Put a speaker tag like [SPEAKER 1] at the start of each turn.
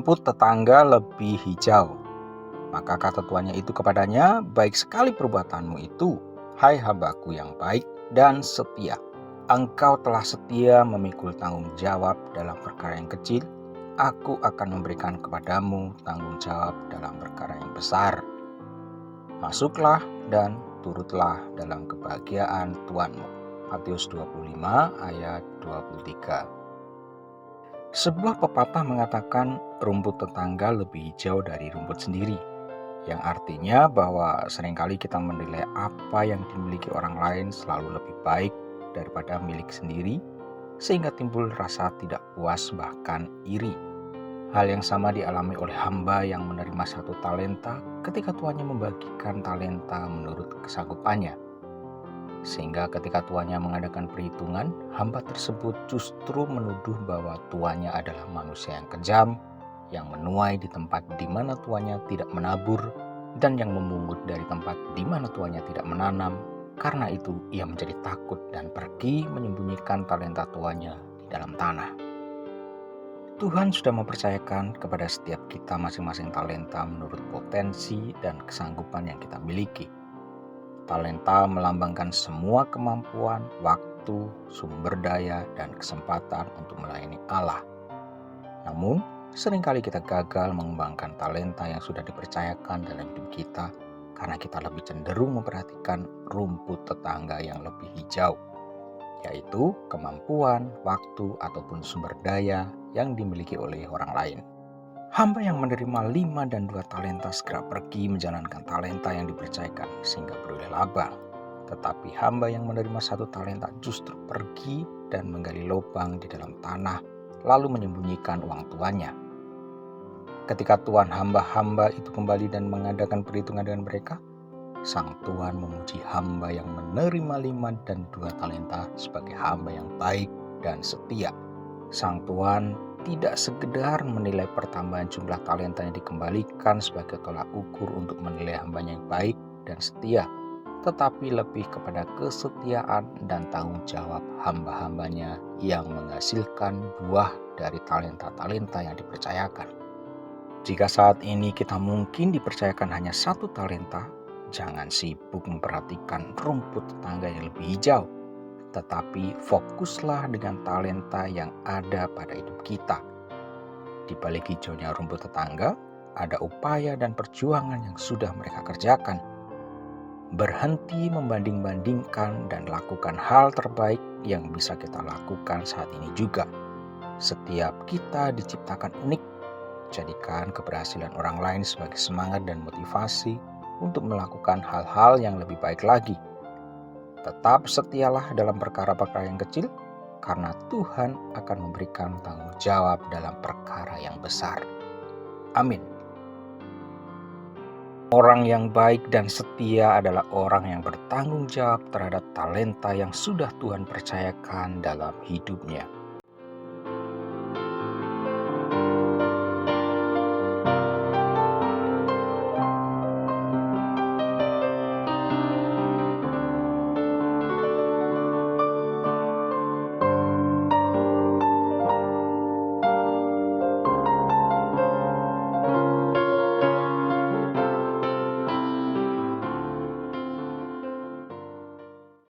[SPEAKER 1] rumput tetangga lebih hijau. Maka kata tuannya itu kepadanya, baik sekali perbuatanmu itu, hai hambaku yang baik dan setia. Engkau telah setia memikul tanggung jawab dalam perkara yang kecil, aku akan memberikan kepadamu tanggung jawab dalam perkara yang besar. Masuklah dan turutlah dalam kebahagiaan Tuanmu. Matius 25 ayat 23. Sebuah pepatah mengatakan rumput tetangga lebih hijau dari rumput sendiri, yang artinya bahwa seringkali kita menilai apa yang dimiliki orang lain selalu lebih baik daripada milik sendiri, sehingga timbul rasa tidak puas bahkan iri. Hal yang sama dialami oleh hamba yang menerima 1 talenta ketika tuannya membagikan talenta menurut kesanggupannya. Sehingga ketika tuannya mengadakan perhitungan, hamba tersebut justru menuduh bahwa tuannya adalah manusia yang kejam, yang menuai di tempat di mana tuannya tidak menabur, dan yang memungut dari tempat di mana tuannya tidak menanam. Karena itu ia menjadi takut dan pergi menyembunyikan talenta tuannya di dalam tanah. Tuhan sudah mempercayakan kepada setiap kita masing-masing talenta menurut potensi dan kesanggupan yang kita miliki. Talenta melambangkan semua kemampuan, waktu, sumber daya, dan kesempatan untuk melayani Allah. Namun, seringkali kita gagal mengembangkan talenta yang sudah dipercayakan dalam hidup kita karena kita lebih cenderung memperhatikan rumput tetangga yang lebih hijau, yaitu kemampuan, waktu, ataupun sumber daya yang dimiliki oleh orang lain. Hamba yang menerima 5 dan 2 talenta segera pergi menjalankan talenta yang dipercayakan sehingga beroleh laba. Tetapi hamba yang menerima 1 talenta justru pergi dan menggali lubang di dalam tanah lalu menyembunyikan uang tuannya. Ketika tuan hamba-hamba itu kembali dan mengadakan perhitungan dengan mereka, sang tuan memuji hamba yang menerima 5 dan 2 talenta sebagai hamba yang baik dan setia. Sang tuan tidak sekedar menilai pertambahan jumlah talenta yang dikembalikan sebagai tolak ukur untuk menilai hambanya yang baik dan setia, tetapi lebih kepada kesetiaan dan tanggung jawab hamba-hambanya yang menghasilkan buah dari talenta-talenta yang dipercayakan. Jika saat ini kita mungkin dipercayakan hanya 1 talenta, jangan sibuk memperhatikan rumput tetangga yang lebih hijau, tetapi fokuslah dengan talenta yang ada pada hidup kita. Di balik hijaunya rumput tetangga, ada upaya dan perjuangan yang sudah mereka kerjakan. Berhenti membanding-bandingkan dan lakukan hal terbaik yang bisa kita lakukan saat ini juga. Setiap kita diciptakan unik. Jadikan keberhasilan orang lain sebagai semangat dan motivasi untuk melakukan hal-hal yang lebih baik lagi. Tetap setialah dalam perkara-perkara yang kecil, karena Tuhan akan memberikan tanggung jawab dalam perkara yang besar. Amin. Orang yang baik dan setia adalah orang yang bertanggung jawab terhadap talenta yang sudah Tuhan percayakan dalam hidupnya.